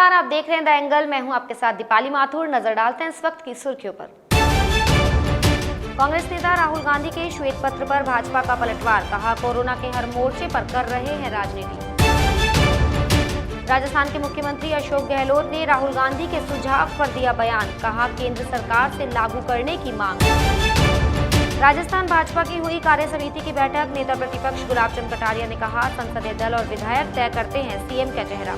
नमस्कार, आप देख रहे हैं द एंगल। मैं हूं आपके साथ दीपाली माथुर। नजर डालते हैं इस वक्त की सुर्खियों पर। कांग्रेस नेता राहुल गांधी के श्वेत पत्र पर भाजपा का पलटवार, कहा कोरोना के हर मोर्चे पर कर रहे हैं राजनीति। राजस्थान के मुख्यमंत्री अशोक गहलोत ने राहुल गांधी के सुझाव पर दिया बयान, कहा केंद्र सरकार से लागू करने की मांग। राजस्थान भाजपा की हुई कार्य समिति की बैठक, नेता प्रतिपक्ष गुलाब चंद कटारिया ने कहा संसदीय दल और विधायक तय करते हैं सीएम का चेहरा।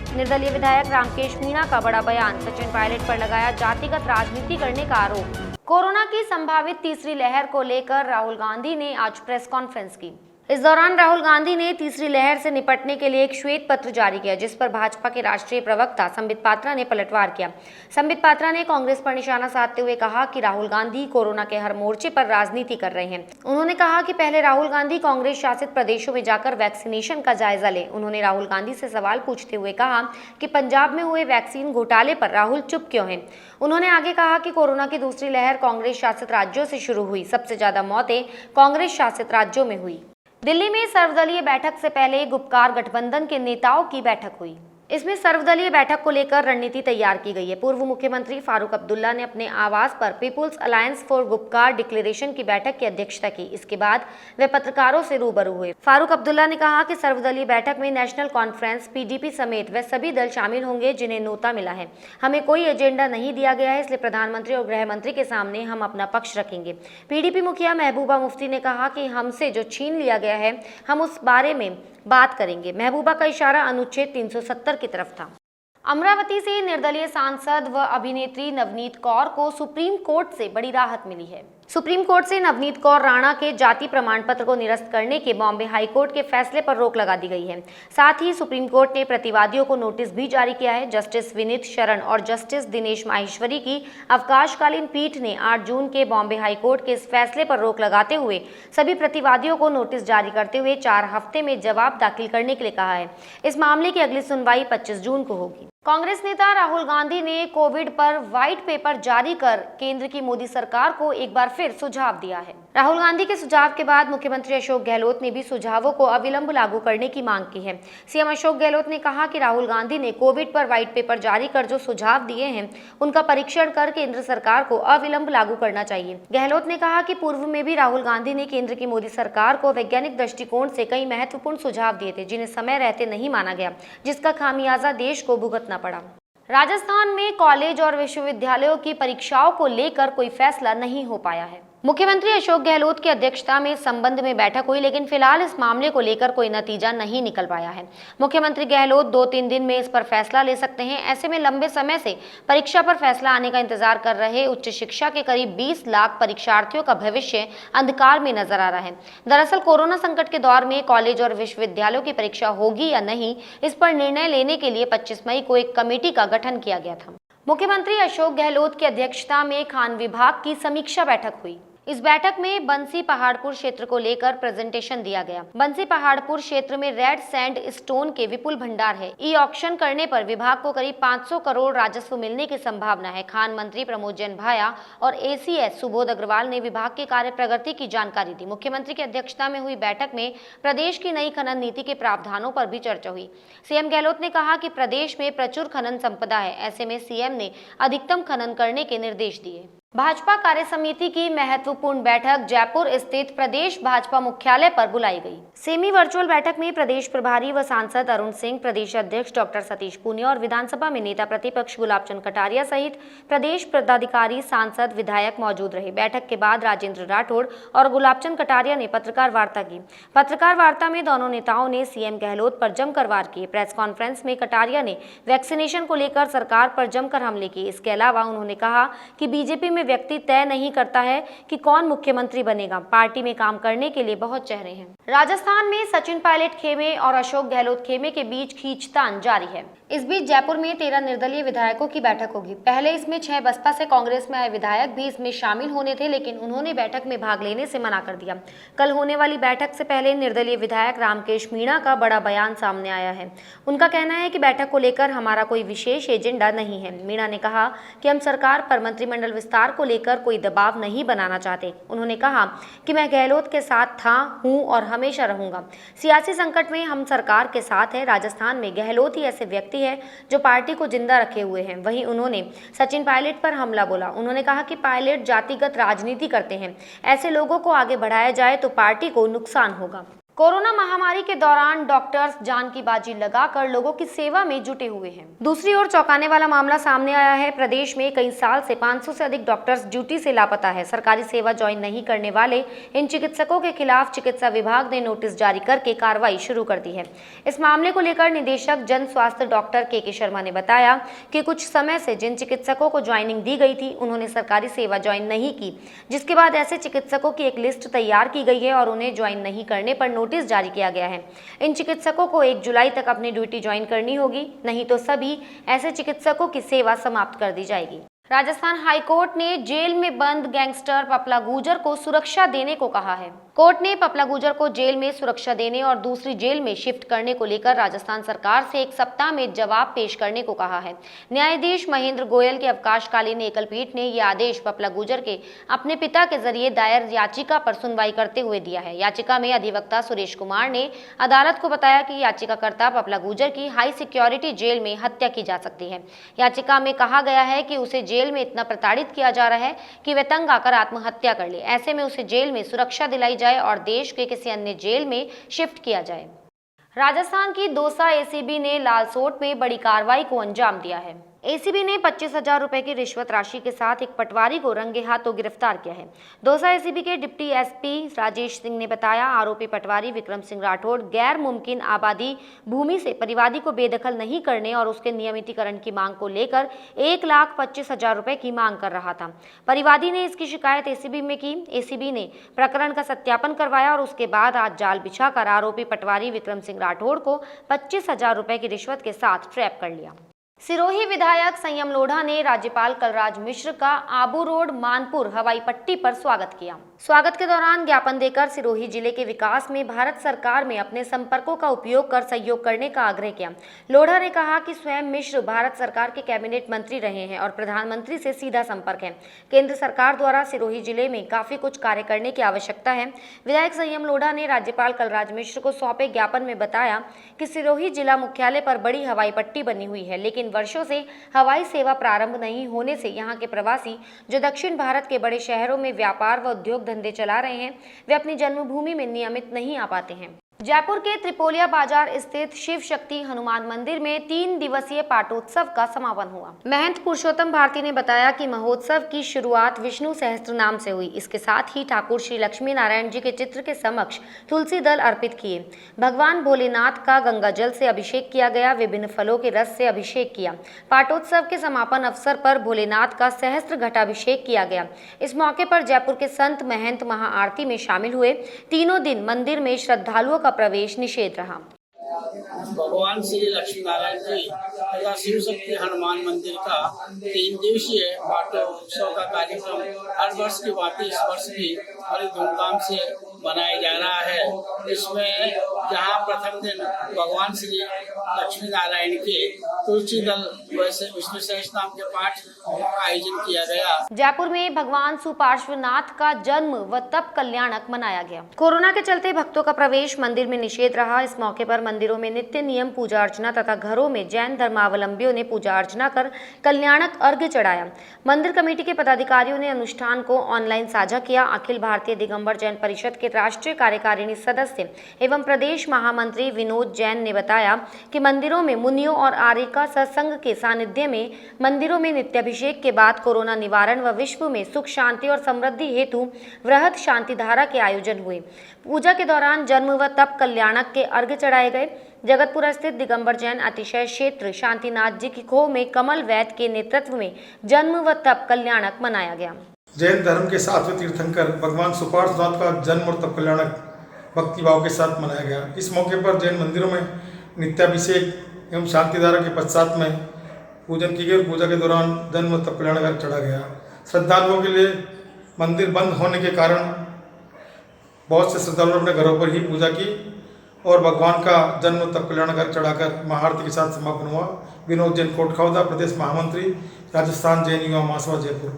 निर्दलीय विधायक रामकेश मीणा का बड़ा बयान, सचिन पायलट पर लगाया जातिगत राजनीति करने का आरोप। कोरोना की संभावित तीसरी लहर को लेकर राहुल गांधी ने आज प्रेस कॉन्फ्रेंस की। इस दौरान राहुल गांधी ने तीसरी लहर से निपटने के लिए एक श्वेत पत्र जारी किया, जिस पर भाजपा के राष्ट्रीय प्रवक्ता संबित पात्रा ने पलटवार किया। संबित पात्रा ने कांग्रेस पर निशाना साधते हुए कहा कि राहुल गांधी कोरोना के हर मोर्चे पर राजनीति कर रहे हैं। उन्होंने कहा कि पहले राहुल गांधी कांग्रेस शासित प्रदेशों में जाकर वैक्सीनेशन का जायजा ले। उन्होंने राहुल गांधी से सवाल पूछते हुए कहा कि पंजाब में हुए वैक्सीन घोटाले पर राहुल चुप क्यों हैं। उन्होंने आगे कहा कि कोरोना की दूसरी लहर कांग्रेस शासित राज्यों से शुरू हुई, सबसे ज्यादा मौतें कांग्रेस शासित राज्यों में हुई। दिल्ली में सर्वदलीय बैठक से पहले गुपकार गठबंधन के नेताओं की बैठक हुई। इसमें सर्वदलीय बैठक को लेकर रणनीति तैयार की गई है। पूर्व मुख्यमंत्री फारूक अब्दुल्ला ने अपने आवास पर people's alliance for Gupkar declaration की बैठक की अध्यक्षता की। इसके बाद वे पत्रकारों से रूबरू हुए। फारूक अब्दुल्ला ने कहा कि सर्वदलीय बैठक में नेशनल कॉन्फ्रेंस, पीडीपी समेत वे सभी दल शामिल होंगे जिन्हें न्योता मिला है। हमें कोई एजेंडा नहीं दिया गया है, इसलिए प्रधानमंत्री और गृह मंत्री के सामने हम अपना पक्ष रखेंगे। पीडीपी मुखिया महबूबा मुफ्ती ने कहा कि हमसे जो छीन लिया गया है हम उस बारे में बात करेंगे। महबूबा का इशारा अनुच्छेद 370 की तरफ था। अमरावती से निर्दलीय सांसद व अभिनेत्री नवनीत कौर को सुप्रीम कोर्ट से बड़ी राहत मिली है। सुप्रीम कोर्ट से नवनीत कौर राणा के जाति प्रमाण पत्र को निरस्त करने के बॉम्बे हाईकोर्ट के फैसले पर रोक लगा दी गई है। साथ ही सुप्रीम कोर्ट ने प्रतिवादियों को नोटिस भी जारी किया है। जस्टिस विनीत शरण और जस्टिस दिनेश माहेश्वरी की अवकाशकालीन पीठ ने 8 जून के बॉम्बे हाईकोर्ट के इस फैसले पर रोक लगाते हुए सभी प्रतिवादियों को नोटिस जारी करते हुए 4 हफ्ते में जवाब दाखिल करने के लिए कहा है। इस मामले की अगली सुनवाई 25 जून को होगी। कांग्रेस नेता राहुल गांधी ने कोविड पर व्हाइट पेपर जारी कर केंद्र की मोदी सरकार को एक बार फिर सुझाव दिया है। राहुल गांधी के सुझाव के बाद मुख्यमंत्री अशोक गहलोत ने भी सुझावों को अविलंब लागू करने की मांग की है। सीएम अशोक गहलोत ने कहा कि राहुल गांधी ने कोविड पर व्हाइट पेपर जारी कर जो सुझाव दिए हैं उनका परीक्षण कर केंद्र सरकार को अविलंब लागू करना चाहिए। गहलोत ने कहा कि पूर्व में भी राहुल गांधी ने केंद्र की मोदी सरकार को वैज्ञानिक दृष्टिकोण से कई महत्वपूर्ण सुझाव दिए थे, जिन्हें समय रहते नहीं माना गया, जिसका खामियाजा देश को भुगतना पड़ा। राजस्थान में कॉलेज और विश्वविद्यालयों की परीक्षाओं को लेकर कोई फैसला नहीं हो पाया है। मुख्यमंत्री अशोक गहलोत की अध्यक्षता में इस संबंध में बैठक हुई, लेकिन फिलहाल इस मामले को लेकर कोई नतीजा नहीं निकल पाया है। मुख्यमंत्री गहलोत 2-3 दिन में इस पर फैसला ले सकते हैं। ऐसे में लंबे समय से परीक्षा पर फैसला आने का इंतजार कर रहे उच्च शिक्षा के करीब 20 लाख परीक्षार्थियों का भविष्य अंधकार में नजर आ रहा है। दरअसल कोरोना संकट के दौर में कॉलेज और विश्वविद्यालयों की परीक्षा होगी या नहीं, इस पर निर्णय लेने के लिए 25 मई को एक कमेटी का गठन किया गया था। मुख्यमंत्री अशोक गहलोत की अध्यक्षता में खान विभाग की समीक्षा बैठक हुई। इस बैठक में बंसी पहाड़पुर क्षेत्र को लेकर प्रेजेंटेशन दिया गया। बंसी पहाड़पुर क्षेत्र में रेड सैंड स्टोन के विपुल भंडार है। ई ऑक्शन करने पर विभाग को करीब 500 करोड़ राजस्व मिलने की संभावना है। खान मंत्री प्रमोद जैन भाया और एसीएस सुबोध अग्रवाल ने विभाग की कार्य प्रगति की जानकारी दी। मुख्यमंत्री की अध्यक्षता में हुई बैठक में प्रदेश की नई खनन नीति के प्रावधानों पर भी चर्चा हुई। सीएम गहलोत ने कहा कि प्रदेश में प्रचुर खनन संपदा है, ऐसे में सीएम ने अधिकतम खनन करने के निर्देश दिए। भाजपा कार्य समिति की महत्वपूर्ण बैठक जयपुर स्थित प्रदेश भाजपा मुख्यालय पर बुलाई गई। सेमी वर्चुअल बैठक में प्रदेश प्रभारी व सांसद अरुण सिंह, प्रदेश अध्यक्ष डॉक्टर सतीश पूनिया और विधानसभा में नेता प्रतिपक्ष गुलाब चंद कटारिया सहित प्रदेश पदाधिकारी, सांसद, विधायक मौजूद रहे। बैठक के बाद राजेंद्र राठौड़ और गुलाब चंद कटारिया ने पत्रकार वार्ता की। पत्रकार वार्ता में दोनों नेताओं ने सीएम गहलोत पर जमकर वार किए। प्रेस कॉन्फ्रेंस में कटारिया ने वैक्सीनेशन को लेकर सरकार पर जमकर हमले किए। इसके अलावा उन्होंने कहा कि बीजेपी में व्यक्ति तय नहीं करता है कि कौन मुख्यमंत्री बनेगा, पार्टी में काम करने के लिए बहुत चेहरे हैं। राजस्थान में सचिन पायलट खेमे और अशोक गहलोत खेमे के बीच खींचतान जारी है। इस बीच जयपुर में 13 निर्दलीय विधायकों की बैठक होगी। पहले इसमें 6 बसपा से कांग्रेस में आए विधायक भी इसमें शामिल होने थे, लेकिन उन्होंने बैठक में भाग लेने से मना कर दिया। कल होने वाली बैठक से पहले निर्दलीय विधायक रामकेश मीणा का बड़ा बयान सामने आया है। उनका कहना है कि बैठक को लेकर हमारा कोई विशेष एजेंडा नहीं है। मीणा ने कहा कि हम सरकार पर मंत्रिमंडल विस्तार सरकार को लेकर कोई दबाव नहीं बनाना चाहते। उन्होंने कहा कि मैं गहलोत के साथ था, हूं और हमेशा रहूंगा। सियासी संकट में हम सरकार के साथ है। राजस्थान में गहलोत ही ऐसे व्यक्ति है जो पार्टी को जिंदा रखे हुए हैं। वहीं उन्होंने सचिन पायलट पर हमला बोला। उन्होंने कहा कि पायलट जातिगत राजनीति करते हैं, ऐसे लोगों को आगे बढ़ाया जाए तो पार्टी को नुकसान होगा। कोरोना महामारी के दौरान डॉक्टर्स जान की बाजी लगाकर लोगों की सेवा में जुटे हुए हैं। दूसरी ओर चौंकाने वाला मामला सामने आया है। प्रदेश में कई साल से 500 से अधिक डॉक्टर्स ड्यूटी से लापता है। सरकारी सेवा ज्वाइन नहीं करने वाले इन चिकित्सकों के खिलाफ चिकित्सा विभाग ने नोटिस जारी करके कार्रवाई शुरू कर दी है। इस मामले को लेकर निदेशक जन स्वास्थ्य डॉक्टर के शर्मा ने बताया कि कुछ समय से जिन चिकित्सकों को ज्वाइनिंग दी गई थी उन्होंने सरकारी सेवा ज्वाइन नहीं की, जिसके बाद ऐसे चिकित्सकों की एक लिस्ट तैयार की गई है और उन्हें ज्वाइन नहीं करने पर नोटिस जारी किया गया है। इन चिकित्सकों को 1 जुलाई तक अपनी ड्यूटी ज्वाइन करनी होगी, नहीं तो सभी ऐसे चिकित्सकों की सेवा समाप्त कर दी जाएगी। राजस्थान हाईकोर्ट ने जेल में बंद गैंगस्टर पपला गुर्जर को सुरक्षा देने को कहा है। कोर्ट ने पपला गुर्जर को जेल में सुरक्षा देने और दूसरी जेल में शिफ्ट करने को लेकर राजस्थान सरकार से 1 सप्ताह में जवाब पेश करने को कहा है। न्यायाधीश महेंद्र गोयल के अवकाशकालीन एकल पीठ ने यह आदेश पपला गुर्जर के अपने पिता के जरिए दायर याचिका पर सुनवाई करते हुए दिया है। याचिका में अधिवक्ता सुरेश कुमार ने अदालत को बताया कि याचिकाकर्ता पपला गुर्जर की हाई सिक्योरिटी जेल में हत्या की जा सकती है। याचिका में कहा गया है कि उसे जेल में इतना प्रताड़ित किया जा रहा है कि वह तंग आकर आत्महत्या कर ले। ऐसे में उसे जेल में सुरक्षा दिलाई जाए और देश के किसी अन्य जेल में शिफ्ट किया जाए। राजस्थान की दौसा एसीबी ने लालसोट में बड़ी कार्रवाई को अंजाम दिया है। एसीबी ने 25,000 रुपए की रिश्वत राशि के साथ एक पटवारी को रंगे हाथों गिरफ्तार किया है। दौसा एसीबी के डिप्टी एसपी राजेश सिंह ने बताया, आरोपी पटवारी विक्रम सिंह राठौड़ गैर मुमकिन आबादी भूमि से परिवादी को बेदखल नहीं करने और उसके नियमितीकरण की मांग को लेकर 1,25,000 रुपए की मांग कर रहा था। परिवादी ने इसकी शिकायत एसीबी में की। एसीबी ने प्रकरण का सत्यापन करवाया और उसके बाद आज जाल बिछाकर आरोपी पटवारी विक्रम सिंह राठौड़ को 25,000 रुपए की रिश्वत के साथ ट्रैप कर लिया। सिरोही विधायक संयम लोढ़ा ने राज्यपाल कलराज मिश्र का आबू रोड मानपुर हवाई पट्टी पर स्वागत किया। स्वागत के दौरान ज्ञापन देकर सिरोही जिले के विकास में भारत सरकार में अपने संपर्कों का उपयोग कर सहयोग करने का आग्रह किया। लोढ़ा ने कहा कि स्वयं मिश्र भारत सरकार के कैबिनेट मंत्री रहे हैं और प्रधानमंत्री से सीधा संपर्क है। केंद्र सरकार द्वारा सिरोही जिले में काफी कुछ कार्य करने की आवश्यकता है। विधायक संयम लोढ़ा ने राज्यपाल कलराज मिश्र को सौंपे ज्ञापन में बताया कि सिरोही जिला मुख्यालय पर बड़ी हवाई पट्टी बनी हुई है, लेकिन वर्षों से हवाई सेवा प्रारंभ नहीं होने से यहाँ के प्रवासी जो दक्षिण भारत के बड़े शहरों में व्यापार व उद्योग धंधे चला रहे हैं, वे अपनी जन्मभूमि में नियमित नहीं आ पाते हैं। जयपुर के त्रिपोलिया बाजार स्थित शिव शक्ति हनुमान मंदिर में 3 दिवसीय पाटोत्सव का समापन हुआ। महंत पुरुषोत्तम भारती ने बताया कि महोत्सव की शुरुआत विष्णु सहस्त्र नाम से हुई। इसके साथ ही ठाकुर श्री लक्ष्मी नारायण जी के चित्र के समक्ष तुलसी दल अर्पित किए। भगवान भोलेनाथ का गंगा जल से अभिषेक किया गया। विभिन्न फलों के रस से अभिषेक किया। पाटोत्सव के समापन अवसर पर भोलेनाथ का सहस्त्र घटाभिषेक किया गया। इस मौके पर जयपुर के संत महंत महाआरती में शामिल हुए। तीनों दिन मंदिर में श्रद्धालुओं का प्रवेश निषेध रहा। भगवान श्री लक्ष्मी नारायण जी तथा शिव शक्ति हनुमान मंदिर का 3 दिवसीय पाटोत्सव का कार्यक्रम हर वर्ष की भांति इस वर्ष भी बड़ी धूमधाम से मनाया जा रहा है। इसमें जहाँ प्रथम दिन भगवान श्री लक्ष्मी नारायण के तुलसी दल विष्णु सहस्त्र नाम के पाठ का आयोजन किया गया। जयपुर में भगवान सुपार्श्वनाथ का जन्म व तप कल्याणक मनाया गया। कोरोना के चलते भक्तों का प्रवेश मंदिर में निषेध रहा। इस मौके पर मंदिरों में नित्य नियम पूजा अर्चना तथा घरों में जैन धर्मावलंबियों ने पूजा अर्चना कर कल्याणक अर्घ्य चढ़ाया। मंदिर कमेटी के पदाधिकारियों ने अनुष्ठान को ऑनलाइन साझा किया। अखिल भारतीय दिगंबर जैन परिषद के राष्ट्रीय कार्यकारिणी सदस्य एवं प्रदेश महामंत्री विनोद जैन ने बताया कि मंदिरों में मुनियों और आर्यिका सत्संग के सानिध्य में मंदिरों में नित्याभिषेक के बाद कोरोना निवारण व विश्व में सुख शांति और समृद्धि हेतु वृहद शांति धारा के आयोजन हुए। पूजा के दौरान जन्म व तप कल्याणक के अर्घ्य चढ़ाए गए। जगतपुर स्थित दिगंबर जैन अतिशय क्षेत्र शांतिनाथ जी की खोह में कमल वैद्य के नेतृत्व में जन्म व तप कल्याणक मनाया गया। जैन धर्म के 7वें तीर्थंकर भगवान सुपार्श्वनाथ का जन्म और तप कल्याणक भक्ति भाव के साथ मनाया गया। इस मौके पर जैन मंदिरों में नित्याभिषेक एवं शांतिधारा के पश्चात में पूजन की गई। पूजा के दौरान जन्म और तप कल्याणक चढ़ा गया। श्रद्धालुओं के लिए मंदिर बंद होने के कारण बहुत से श्रद्धालुओं ने अपने घरों पर ही पूजा की और भगवान का जन्म तप कल्याणक चढ़ाकर महाआरती के साथ समापन हुआ। विनोद जैन कोटखावदा, प्रदेश महामंत्री, राजस्थान जैन युवा महासभा जयपुर।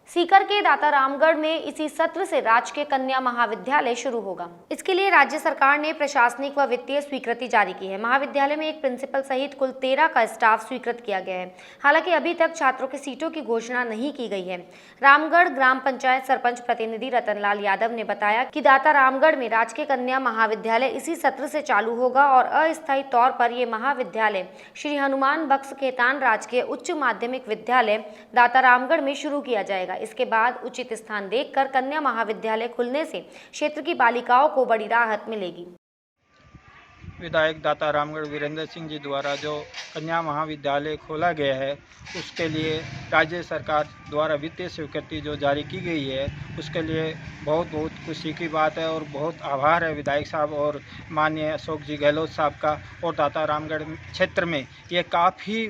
सीकर के दाता रामगढ़ में इसी सत्र से राजकीय कन्या महाविद्यालय शुरू होगा। इसके लिए राज्य सरकार ने प्रशासनिक व वित्तीय स्वीकृति जारी की है। महाविद्यालय में एक प्रिंसिपल सहित कुल 13 का स्टाफ स्वीकृत किया गया है। हालांकि अभी तक छात्रों की सीटों की घोषणा नहीं की गई है। रामगढ़ ग्राम पंचायत सरपंच प्रतिनिधि रतनलाल यादव ने बताया कि दाता रामगढ़ में राजकीय कन्या महाविद्यालय इसी सत्र से चालू होगा और अस्थायी तौर पर ये महाविद्यालय श्री हनुमान बख्श खेतान राजकीय उच्च माध्यमिक विद्यालय दाता रामगढ़ में शुरू किया जाएगा। इसके बाद उचित स्थान देखकर कन्या महाविद्यालय खुलने से क्षेत्र की बालिकाओं को बड़ी राहत मिलेगी। विधायक दाता रामगढ़ वीरेंद्र सिंह जी द्वारा जो कन्या महाविद्यालय खोला गया है उसके लिए राज्य सरकार द्वारा वित्तीय स्वीकृति जो जारी की गई है उसके लिए बहुत खुशी की बात है और बहुत आभार है विधायक साहब और माननीय अशोक जी गहलोत साहब का। और दाता रामगढ़ क्षेत्र में ये काफ़ी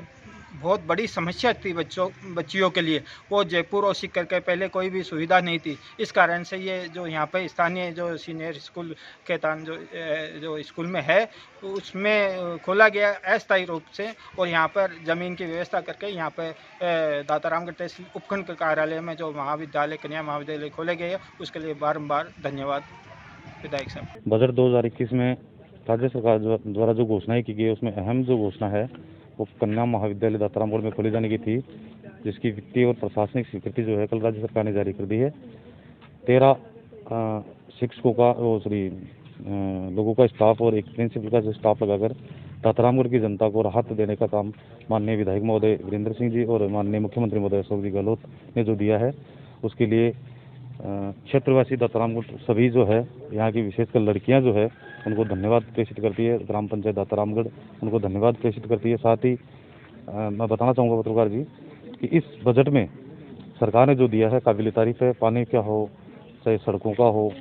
बहुत बड़ी समस्या थी बच्चियों के लिए। वो जयपुर और सीकर के पहले कोई भी सुविधा नहीं थी। इस कारण से ये जो यहाँ पे स्थानीय जो सीनियर स्कूल खेतान जो स्कूल में है उसमें खोला गया अस्थायी रूप से और यहाँ पर ज़मीन की व्यवस्था करके यहाँ पे दाता रामगढ़ तहसील उपखंड कार्यालय में जो महाविद्यालय कन्या महाविद्यालय खोले गए उसके लिए बारम्बार धन्यवाद विधायक साहब। बजट 2021 में राज्य सरकार द्वारा जो घोषणाएं की गई उसमें अहम जो घोषणा है वो कन्या महाविद्यालय दाता रामगढ़ में खोले जाने की थी, जिसकी वित्तीय और प्रशासनिक स्वीकृति जो है कल राज्य सरकार ने जारी कर दी है। 13 शिक्षकों का लोगों का स्टाफ और एक प्रिंसिपल का स्टाफ लगाकर दाता रामगढ़ की जनता को राहत देने का काम माननीय विधायक महोदय वीरेंद्र सिंह जी और माननीय मुख्यमंत्री महोदय अशोक जी गहलोत ने जो दिया है उसके लिए क्षेत्रवासी दाता रामगढ़ सभी जो है यहाँ की विशेषकर लड़कियाँ जो है उनको धन्यवाद प्रेषित करती है। ग्राम पंचायत दाता रामगढ़ उनको धन्यवाद प्रेषित करती है। साथ ही मैं बताना चाहूँगा पत्रकार जी कि इस बजट में सरकार ने जो दिया है काबिल तारीफ है। पानी का हो, चाहे सड़कों का हो,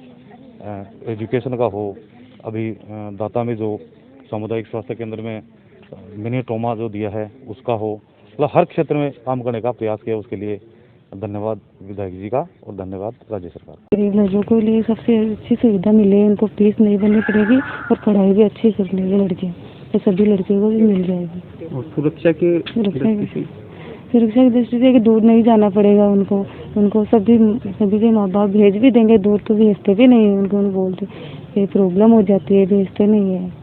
एजुकेशन का हो, अभी दाता में जो सामुदायिक स्वास्थ्य केंद्र में मिनी ट्रोमा जो दिया है उसका हो, मतलब हर क्षेत्र में काम करने का प्रयास किया। उसके लिए धन्यवाद विधायक जी का और धन्यवाद राज्य सरकार। गरीब लोगों के लिए सबसे अच्छी सुविधा मिले, उनको फीस नहीं भरनी पड़ेगी और पढ़ाई भी अच्छी कर लेंगे लड़कियाँ, तो सभी लड़कियों को भी मिल जाएगी। और सुरक्षा की दृष्टि से कि दूर नहीं जाना पड़ेगा उनको सभी के माँ बाप भेज भी देंगे, दूर तो भेजते भी नहीं है उनको बोलते ये प्रॉब्लम हो जाती है, भेजते नहीं है।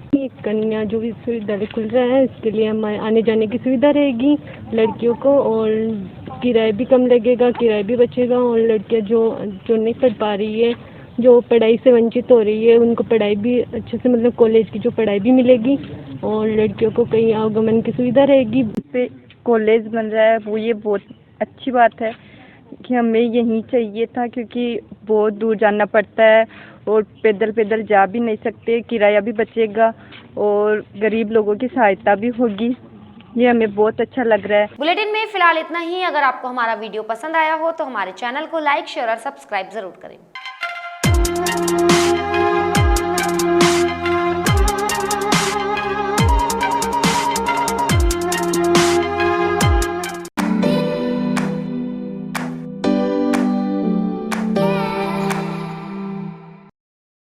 कन्या जो विश्वविद्यालय खुल रहा है इसके लिए हमारे आने जाने की सुविधा रहेगी लड़कियों को और किराया भी कम लगेगा, किराया भी बचेगा और लड़कियां जो नहीं पढ़ पा रही है, जो पढ़ाई से वंचित हो रही है, उनको पढ़ाई भी अच्छे से मतलब कॉलेज की जो पढ़ाई भी मिलेगी और लड़कियों को कहीं आवागमन की सुविधा रहेगी। पे कॉलेज बन रहा है वो ये बहुत अच्छी बात है कि हमें यहीं चाहिए था क्योंकि बहुत दूर जाना पड़ता है और पैदल जा भी नहीं सकते, किराया भी बचेगा और गरीब लोगों की सहायता भी होगी। ये हमें बहुत अच्छा लग रहा है। बुलेटिन में फिलहाल इतना ही। अगर आपको हमारा वीडियो पसंद आया हो तो हमारे चैनल को लाइक, शेयर और सब्सक्राइब जरूर करें।